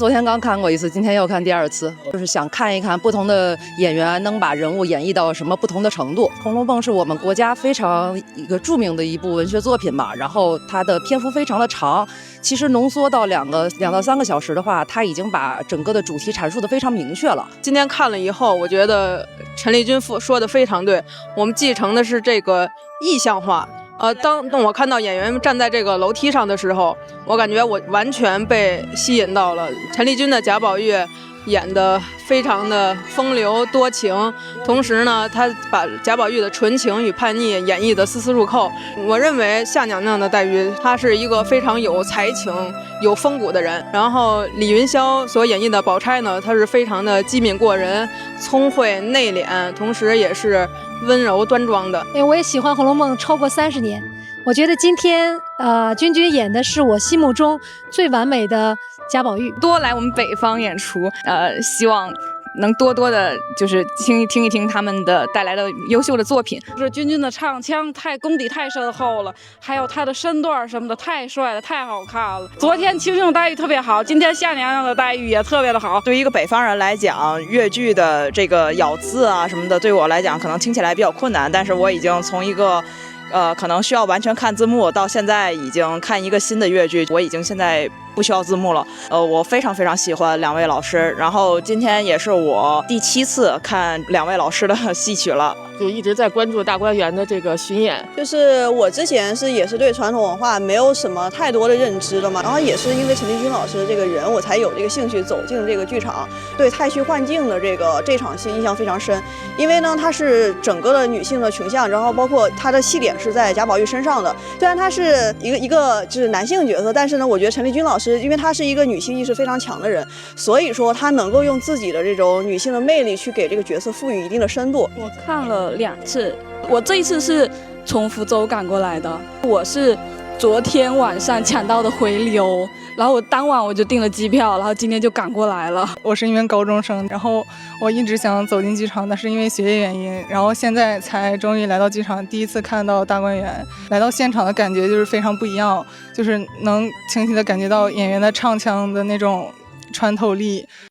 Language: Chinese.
昨天刚看过一次，今天又看第二次，就是想看一看不同的演员能把人物演绎到什么不同的程度。《红楼梦》是我们国家非常一个著名的一部文学作品嘛，然后它的篇幅非常的长，其实浓缩到2到3个小时的话，它已经把整个的主题阐述的非常明确了。今天看了以后，我觉得陈丽君说的非常对，我们继承的是这个意象化。当我看到演员站在这个楼梯上的时候，我感觉我完全被吸引到了。陈丽君的贾宝玉演得非常的风流多情，同时呢，他把贾宝玉的纯情与叛逆演绎得丝丝入扣。我认为夏娘娘的黛玉，她是一个非常有才情、有风骨的人。然后李云霄所演绎的宝钗呢，她是非常的机敏过人、聪慧内敛，同时也是温柔端庄的。我也喜欢《红楼梦》超过30年，我觉得今天君君演的是我心目中最完美的贾宝玉。多来我们北方演出，希望能多的就是听一听他们的带来的优秀的作品。是君君的唱腔功底太深厚了，还有他的身段什么的太帅了，太好看了。昨天青青的黛玉特别好，今天夏娘娘的黛玉也特别的好。对于一个北方人来讲，粤剧的这个咬字啊什么的，对我来讲可能听起来比较困难，但是我已经从一个可能需要完全看字幕，到现在已经看一个新的粤剧，我已经现在不需要字幕了。我非常喜欢2位老师，然后今天也是我第7次看2位老师的戏曲了。就一直在关注大观园的这个巡演，就是我之前也是对传统文化没有什么太多的认知的嘛，然后也是因为陈丽君老师这个人，我才有这个兴趣走进这个剧场，对太虚幻境的这场戏印象非常深。因为呢，它是整个的女性的群像，然后包括它的戏点是在贾宝玉身上的。虽然他是一个就是男性角色，但是呢，我觉得陈丽君老师，因为她是一个女性意识非常强的人，所以说她能够用自己的这种女性的魅力去给这个角色赋予一定的深度。我看了2次，我这一次是从福州赶过来的，我是昨天晚上抢到的回流，然后我当晚我就订了机票，然后今天就赶过来了。我是一名高中生，然后我一直想走进剧场，但是因为学业原因，然后现在才终于来到剧场，第一次看到大观园，来到现场的感觉就是非常不一样，就是能清晰的感觉到演员的唱腔的那种穿透力。